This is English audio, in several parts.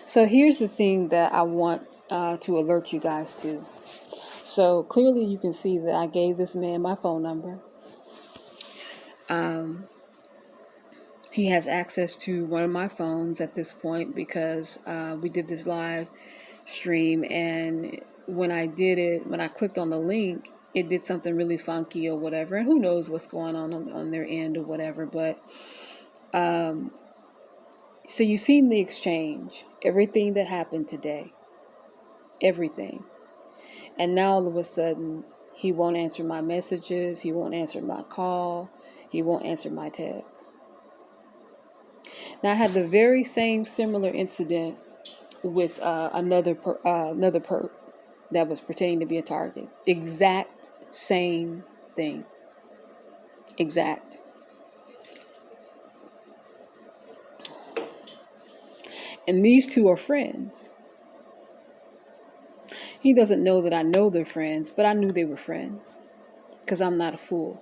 So here's the thing that I want to alert you guys to. So clearly you can see that I gave this man my phone number. He has access to one of my phones at this point because we did this live stream, and when I clicked on the link, it did something really funky or whatever, and who knows what's going on their end or whatever. But so you've seen the exchange, everything that happened today, everything. And now all of a sudden, he won't answer my messages, he won't answer my call, he won't answer my text. Now I had the very same similar incident with another perp that was pretending to be a target. Exact same thing. Exact. And these two are friends. He doesn't know that I know they're friends, but I knew they were friends because I'm not a fool.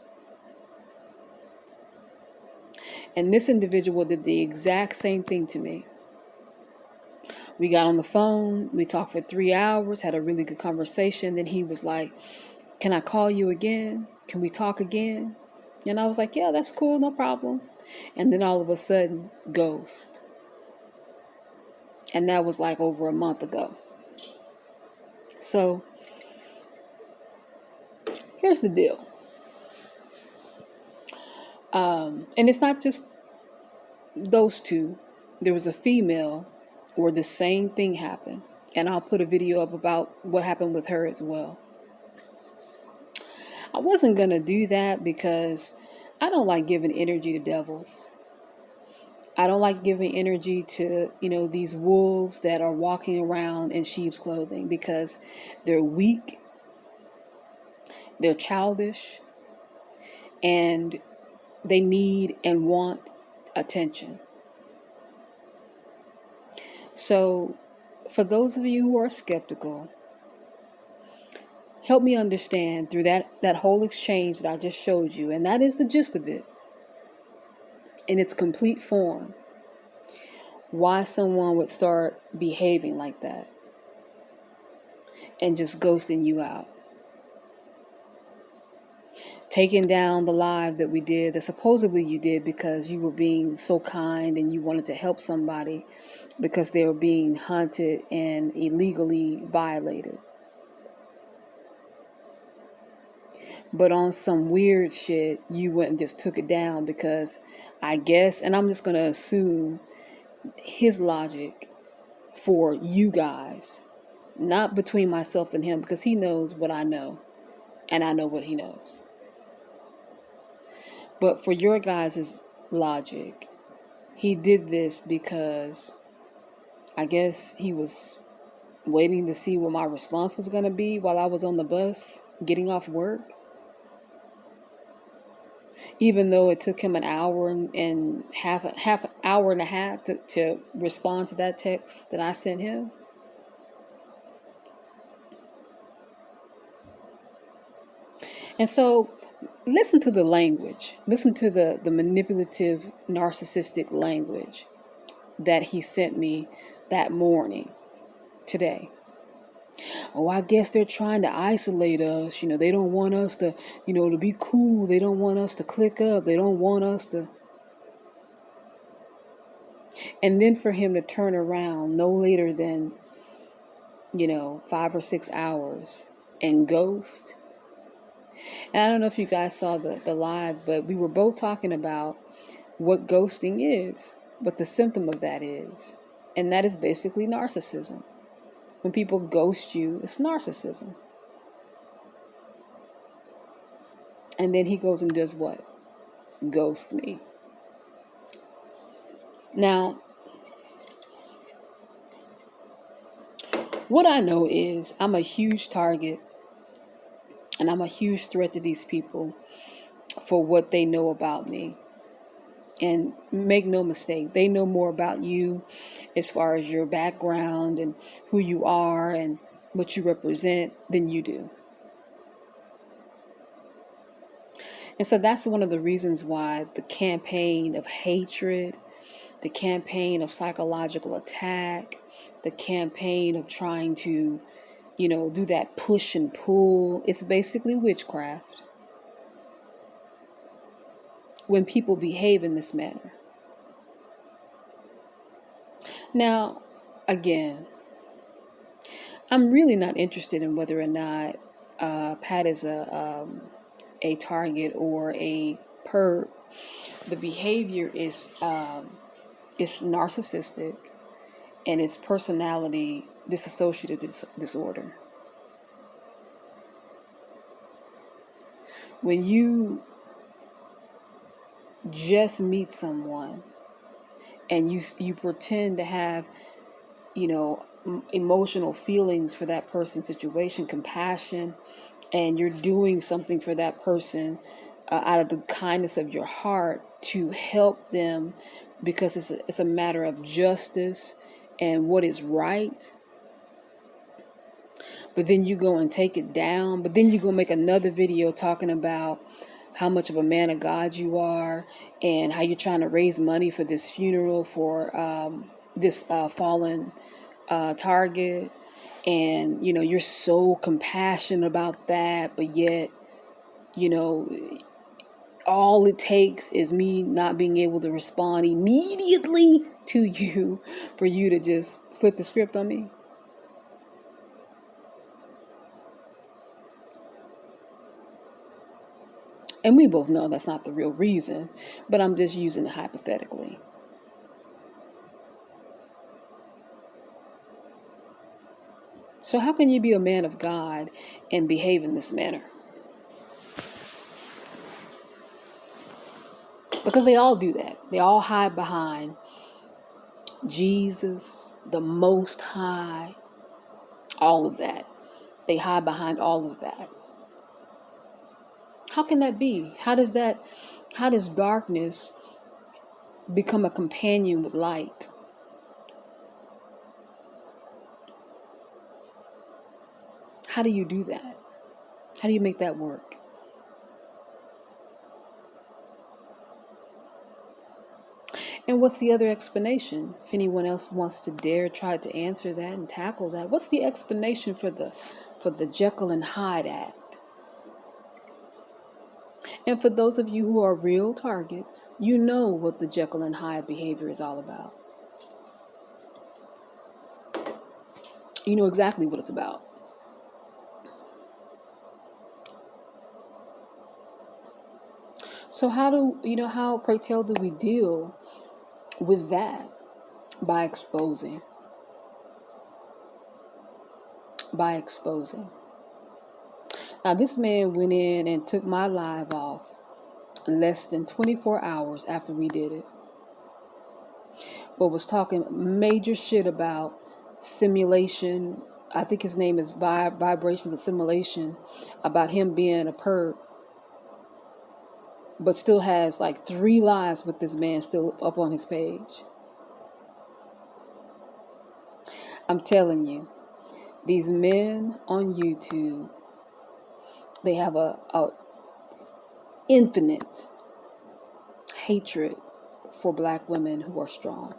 And this individual did the exact same thing to me. We got on the phone, we talked for 3 hours, had a really good conversation. Then he was like, "Can I call you again? Can we talk again?" And I was like, "Yeah, that's cool, no problem." And then all of a sudden, ghost. And that was like over a month ago. So here's the deal. And it's not just those two. There was a female where the same thing happened. And I'll put a video up about what happened with her as well. I wasn't going to do that because I don't like giving energy to devils. I don't like giving energy to, these wolves that are walking around in sheep's clothing because they're weak, they're childish, and they need and want attention. So, for those of you who are skeptical, help me understand through that whole exchange that I just showed you, and that is the gist of it, in its complete form, why someone would start behaving like that and just ghosting you out. Taking down the live that we did, that supposedly you did because you were being so kind and you wanted to help somebody because they were being hunted and illegally violated. But on some weird shit, you went and just took it down because I guess, and I'm just going to assume his logic for you guys, not between myself and him, because he knows what I know and I know what he knows. But for your guys' logic, he did this because I guess he was waiting to see what my response was going to be while I was on the bus getting off work. Even though it took him an hour and half an hour and a half to respond to that text that I sent him. And so listen to the language. Listen to the manipulative, narcissistic language that he sent me that morning, today. "Oh, I guess they're trying to isolate us. They don't want us to, to be cool. They don't want us to click up. They don't want us to." And then for him to turn around no later than, 5 or 6 hours and ghost. And I don't know if you guys saw the live, but we were both talking about what ghosting is, what the symptom of that is. And that is basically narcissism. When people ghost you, it's narcissism. And then he goes and does what? Ghost me. Now, what I know is I'm a huge target and I'm a huge threat to these people for what they know about me. And make no mistake, they know more about you as far as your background and who you are and what you represent than you do. And so that's one of the reasons why the campaign of hatred, the campaign of psychological attack, the campaign of trying to, do that push and pull. It's basically witchcraft when people behave in this manner. Now, again, I'm really not interested in whether or not Pat is a target or a perp. The behavior is narcissistic, and it's personality dissociative disorder. When you just meet someone and you pretend to have, emotional feelings for that person's situation, compassion, and you're doing something for that person out of the kindness of your heart to help them because it's a matter of justice and what is right. But then you go and take it down. But then you go make another video talking about how much of a man of God you are and how you're trying to raise money for this funeral for this fallen target. And, you're so compassionate about that, but yet, all it takes is me not being able to respond immediately to you for you to just flip the script on me. And we both know that's not the real reason, but I'm just using it hypothetically. So how can you be a man of God and behave in this manner? Because they all do that. They all hide behind Jesus, the Most High, all of that. They hide behind all of that. How can that be? How does darkness become a companion with light? How do you do that? How do you make that work? And what's the other explanation? If anyone else wants to dare try to answer that and tackle that, what's the explanation for the Jekyll and Hyde act? And for those of you who are real targets, you know what the Jekyll and Hyde behavior is all about. You know exactly what it's about. So how, pray tell, do we deal with that? By exposing. Now, this man went in and took my live off less than 24 hours after we did it, but was talking major shit about simulation. I think his name is Vibrations of Simulation, about him being a perp, but still has like 3 lives with this man still up on his page. I'm telling you, these men on YouTube, they have a infinite hatred for black women who are strong.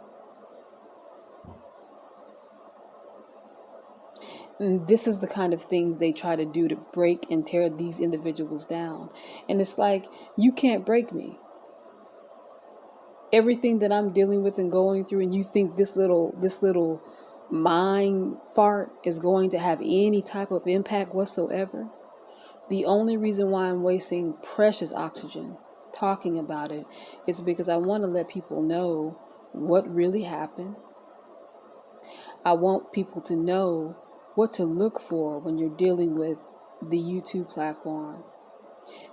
And this is the kind of things they try to do to break and tear these individuals down. And it's like, you can't break me. Everything that I'm dealing with and going through, and you think this little mind fart is going to have any type of impact whatsoever. The only reason why I'm wasting precious oxygen talking about it is because I want to let people know what really happened. I want people to know what to look for when you're dealing with the YouTube platform.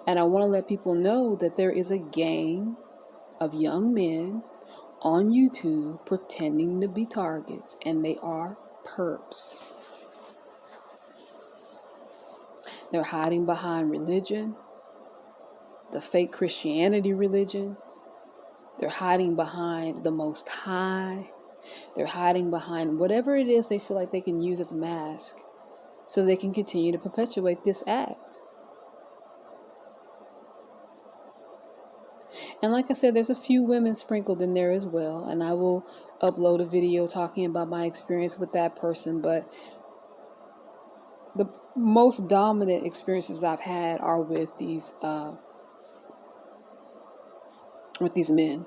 And I want to let people know that there is a gang of young men on YouTube pretending to be targets, and they are perps. They're hiding behind religion, the fake Christianity religion. They're hiding behind the Most High. They're hiding behind whatever it is they feel like they can use as a mask so they can continue to perpetuate this act. And like I said, there's a few women sprinkled in there as well. And I will upload a video talking about my experience with that person. But the most dominant experiences I've had are with these men,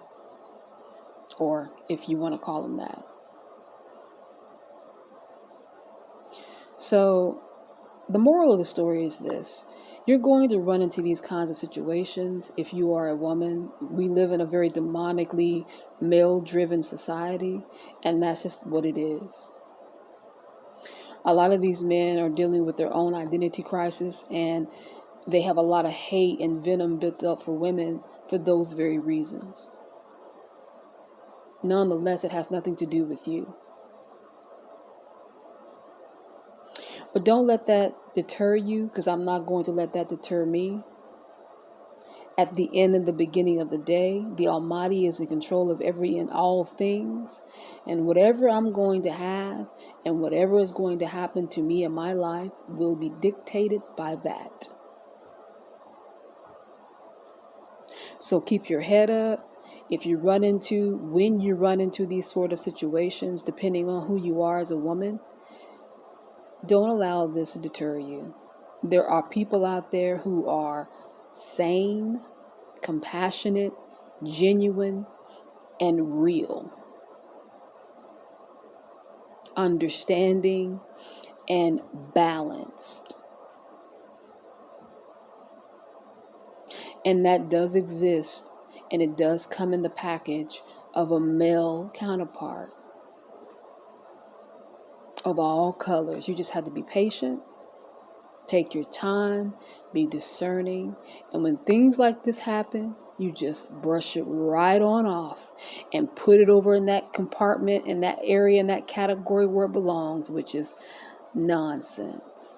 or if you want to call them that. So the moral of the story is this. You're going to run into these kinds of situations if you are a woman. We live in a very demonically male-driven society, and that's just what it is. A lot of these men are dealing with their own identity crisis, and they have a lot of hate and venom built up for women for those very reasons. Nonetheless, it has nothing to do with you. But don't let that deter you, because I'm not going to let that deter me. At the end and the beginning of the day, the Almighty is in control of every and all things. And whatever I'm going to have and whatever is going to happen to me in my life will be dictated by that. So keep your head up. When you run into these sort of situations, depending on who you are as a woman, don't allow this to deter you. There are people out there who are sane, compassionate, genuine, and real. Understanding and balanced. And that does exist, and it does come in the package of a male counterpart of all colors. You just have to be patient, take your time, be discerning, and when things like this happen, you just brush it right on off and put it over in that compartment, in that area, in that category where it belongs, which is nonsense.